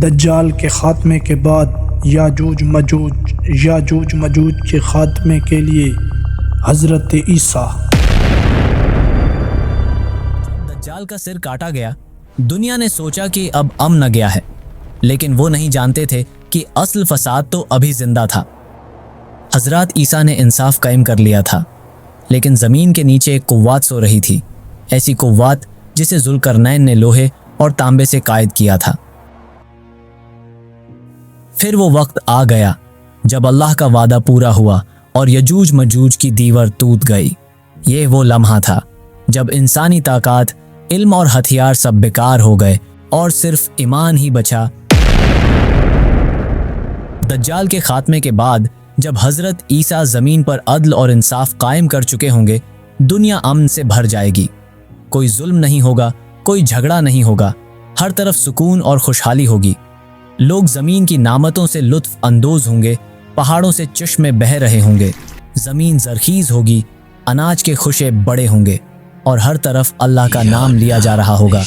دجال کے خاتمے کے بعد یاجوج مجوج کے خاتمے کے لیے حضرت عیسیٰ۔ دجال کا سر کاٹا گیا، دنیا نے سوچا کہ اب امن آ گیا ہے، لیکن وہ نہیں جانتے تھے کہ اصل فساد تو ابھی زندہ تھا۔ حضرت عیسیٰ نے انصاف قائم کر لیا تھا، لیکن زمین کے نیچے ایک قوت سو رہی تھی، ایسی قوت جسے ذوالقرنین نے لوہے اور تانبے سے قائد کیا تھا۔ پھر وہ وقت آ گیا جب اللہ کا وعدہ پورا ہوا اور یجوج مجوج کی دیوار ٹوٹ گئی۔ یہ وہ لمحہ تھا جب انسانی طاقت، علم اور ہتھیار سب بیکار ہو گئے اور صرف ایمان ہی بچا۔ دجال کے خاتمے کے بعد جب حضرت عیسیٰ زمین پر عدل اور انصاف قائم کر چکے ہوں گے، دنیا امن سے بھر جائے گی، کوئی ظلم نہیں ہوگا، کوئی جھگڑا نہیں ہوگا، ہر طرف سکون اور خوشحالی ہوگی۔ لوگ زمین کی نعمتوں سے لطف اندوز ہوں گے، پہاڑوں سے چشمے بہہ رہے ہوں گے، زمین زرخیز ہوگی، اناج کے خوشے بڑے ہوں گے، اور ہر طرف اللہ کا نام لیا جا رہا ہوگا۔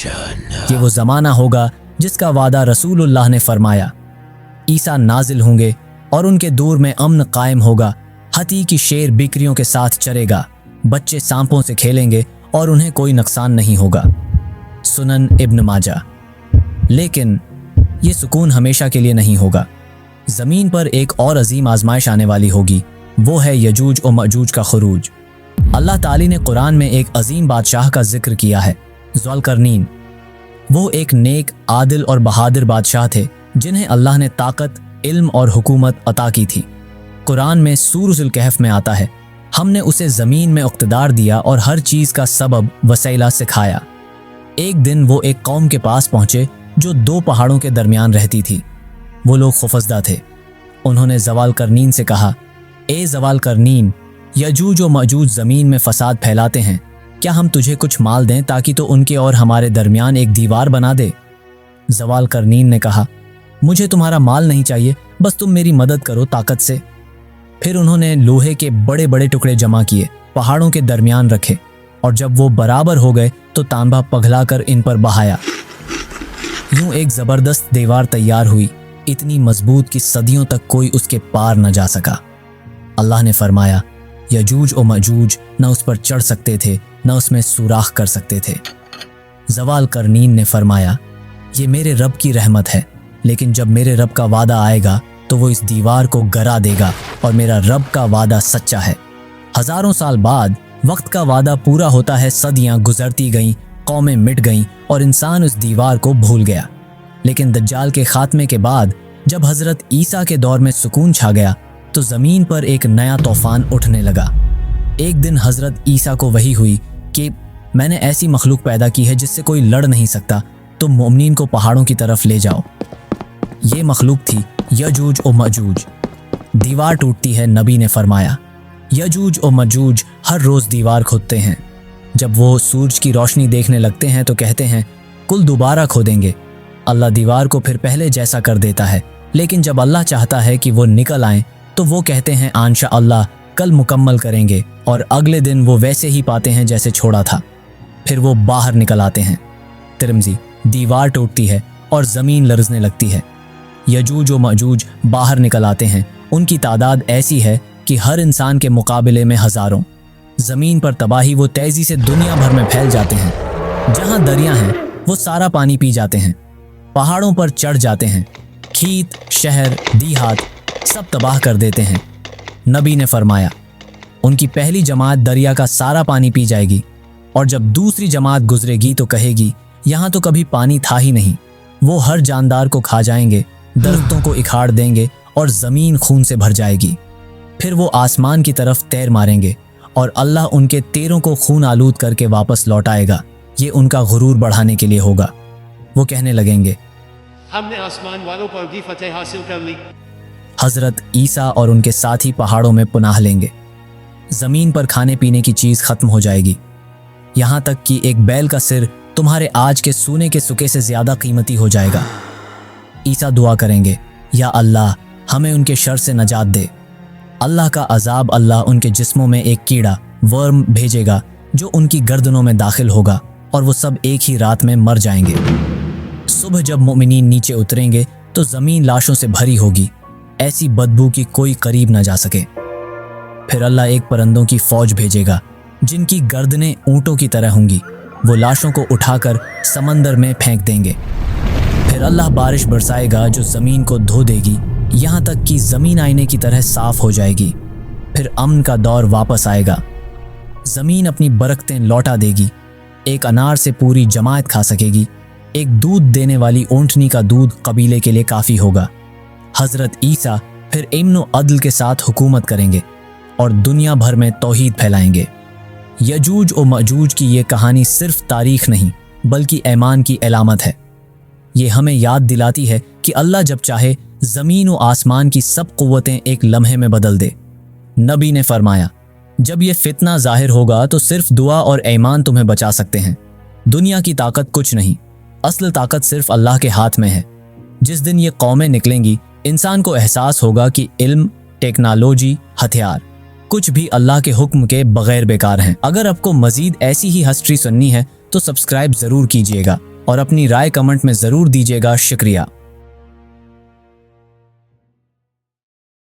یہ وہ زمانہ ہوگا جس کا وعدہ رسول اللہ نے فرمایا۔ عیسیٰ نازل ہوں گے اور ان کے دور میں امن قائم ہوگا، ہاتھی کی شیر بکریوں کے ساتھ چرے گا، بچے سانپوں سے کھیلیں گے اور انہیں کوئی نقصان نہیں ہوگا۔ سنن ابن ماجہ۔ لیکن یہ سکون ہمیشہ کے لیے نہیں ہوگا۔ زمین پر ایک اور عظیم آزمائش آنے والی ہوگی، وہ ہے یجوج و ماجوج کا خروج۔ اللہ تعالی نے قرآن میں ایک عظیم بادشاہ کا ذکر کیا ہے، ذوالقرنین۔ وہ ایک نیک، عادل اور بہادر بادشاہ تھے جنہیں اللہ نے طاقت، علم اور حکومت عطا کی تھی۔ قرآن میں سورۃ الکہف میں آتا ہے، ہم نے اسے زمین میں اقتدار دیا اور ہر چیز کا سبب وسیلہ سکھایا۔ ایک دن وہ ایک قوم کے پاس پہنچے جو دو پہاڑوں کے درمیان رہتی تھی۔ وہ لوگ خوفزدہ تھے۔ انہوں نے ذوالقرنین سے کہا، اے ذوالقرنین، یجوج و ماجوج زمین میں فساد پھیلاتے ہیں، کیا ہم تجھے کچھ مال دیں تاکہ تو ان کے اور ہمارے درمیان ایک دیوار بنا دے؟ ذوالقرنین نے کہا، مجھے تمہارا مال نہیں چاہیے، بس تم میری مدد کرو طاقت سے۔ پھر انہوں نے لوہے کے بڑے بڑے ٹکڑے جمع کیے، پہاڑوں کے درمیان رکھے، اور جب وہ برابر ہو گئے تو تانبا پگھلا کر ان پر بہایا۔ یوں ایک زبردست دیوار تیار ہوئی، اتنی مضبوط کہ صدیوں تک کوئی اس کے پار نہ جا سکا۔ اللہ نے فرمایا، یجوج و ماجوج نہ اس پر چڑھ سکتے تھے، نہ اس میں سوراخ کر سکتے تھے۔ ذوالقرنین نے فرمایا، یہ میرے رب کی رحمت ہے، لیکن جب میرے رب کا وعدہ آئے گا تو وہ اس دیوار کو گرا دے گا، اور میرا رب کا وعدہ سچا ہے۔ ہزاروں سال بعد وقت کا وعدہ پورا ہوتا ہے، صدیاں گزرتی گئیں، قومیں مٹ گئیں اور انسان اس دیوار کو بھول گیا۔ لیکن دجال کے خاتمے کے بعد جب حضرت عیسیٰ کے دور میں سکون چھا گیا تو زمین پر ایک نیا طوفان اٹھنے لگا۔ ایک دن حضرت عیسیٰ کو وحی ہوئی کہ میں نے ایسی مخلوق پیدا کی ہے جس سے کوئی لڑ نہیں سکتا، تم مومنین کو پہاڑوں کی طرف لے جاؤ۔ یہ مخلوق تھی یجوج و ماجوج۔ دیوار ٹوٹتی ہے، نبی نے فرمایا، یجوج و ماجوج ہر روز دیوار کھودتے ہیں۔ جب وہ سورج کی روشنی دیکھنے لگتے ہیں تو کہتے ہیں، کل دوبارہ کھودیں گے۔ اللہ دیوار کو پھر پہلے جیسا کر دیتا ہے، لیکن جب اللہ چاہتا ہے کہ وہ نکل آئیں تو وہ کہتے ہیں انشاء اللہ کل مکمل کریں گے، اور اگلے دن وہ ویسے ہی پاتے ہیں جیسے چھوڑا تھا، پھر وہ باہر نکل آتے ہیں۔ ترمذی۔ دیوار ٹوٹتی ہے اور زمین لرزنے لگتی ہے، یجوج و ماجوج باہر نکل آتے ہیں، ان کی تعداد ایسی ہے کہ ہر انسان کے مقابلے میں ہزاروں۔ زمین پر تباہی، وہ تیزی سے دنیا بھر میں پھیل جاتے ہیں، جہاں دریا ہیں وہ سارا پانی پی جاتے ہیں، پہاڑوں پر چڑھ جاتے ہیں، کھیت، شہر، دیہات سب تباہ کر دیتے ہیں۔ نبی نے فرمایا، ان کی پہلی جماعت دریا کا سارا پانی پی جائے گی، اور جب دوسری جماعت گزرے گی تو کہے گی یہاں تو کبھی پانی تھا ہی نہیں۔ وہ ہر جاندار کو کھا جائیں گے، درختوں کو اکھاڑ دیں گے اور زمین خون سے بھر جائے گی۔ پھر وہ آسمان کی طرف تیر ماریں گے اور اللہ ان کے تیروں کو خون آلود کر کے واپس لوٹائے گا۔ یہ ان کا غرور بڑھانے کے لیے ہوگا۔ وہ کہنے لگیں گے، ہم نے آسمان والوں پر بھی فتح حاصل کر لی۔ حضرت عیسیٰ اور ان کے ساتھی پہاڑوں میں پناہ لیں گے۔ زمین پر کھانے پینے کی چیز ختم ہو جائے گی، یہاں تک کہ ایک بیل کا سر تمہارے آج کے سونے کے سکے سے زیادہ قیمتی ہو جائے گا۔ عیسیٰ دعا کریں گے، یا اللہ ہمیں ان کے شر سے نجات دے۔ اللہ کا عذاب، اللہ ان کے جسموں میں ایک کیڑا، ورم بھیجے گا جو ان کی گردنوں میں داخل ہوگا، اور وہ سب ایک ہی رات میں مر جائیں گے۔ صبح جب مومنین نیچے اتریں گے تو زمین لاشوں سے بھری ہوگی، ایسی بدبو کی کوئی قریب نہ جا سکے۔ پھر اللہ ایک پرندوں کی فوج بھیجے گا جن کی گردنیں اونٹوں کی طرح ہوں گی، وہ لاشوں کو اٹھا کر سمندر میں پھینک دیں گے۔ پھر اللہ بارش برسائے گا جو زمین کو دھو دے گی، یہاں تک کہ زمین آئینے کی طرح صاف ہو جائے گی۔ پھر امن کا دور واپس آئے گا، زمین اپنی برکتیں لوٹا دے گی، ایک انار سے پوری جماعت کھا سکے گی، ایک دودھ دینے والی اونٹنی کا دودھ قبیلے کے لیے کافی ہوگا۔ حضرت عیسیٰ پھر امن و عدل کے ساتھ حکومت کریں گے اور دنیا بھر میں توحید پھیلائیں گے۔ یجوج و ماجوج کی یہ کہانی صرف تاریخ نہیں بلکہ ایمان کی علامت ہے۔ یہ ہمیں یاد دلاتی ہے کہ اللہ جب چاہے زمین و آسمان کی سب قوتیں ایک لمحے میں بدل دے۔ نبی نے فرمایا، جب یہ فتنہ ظاہر ہوگا تو صرف دعا اور ایمان تمہیں بچا سکتے ہیں۔ دنیا کی طاقت کچھ نہیں، اصل طاقت صرف اللہ کے ہاتھ میں ہے۔ جس دن یہ قومیں نکلیں گی، انسان کو احساس ہوگا کہ علم، ٹیکنالوجی، ہتھیار کچھ بھی اللہ کے حکم کے بغیر بیکار ہیں۔ اگر آپ کو مزید ایسی ہی ہسٹری سننی ہے تو سبسکرائب ضرور کیجیے گا اور اپنی رائے کمنٹ میں ضرور دیجیے گا۔ شکریہ۔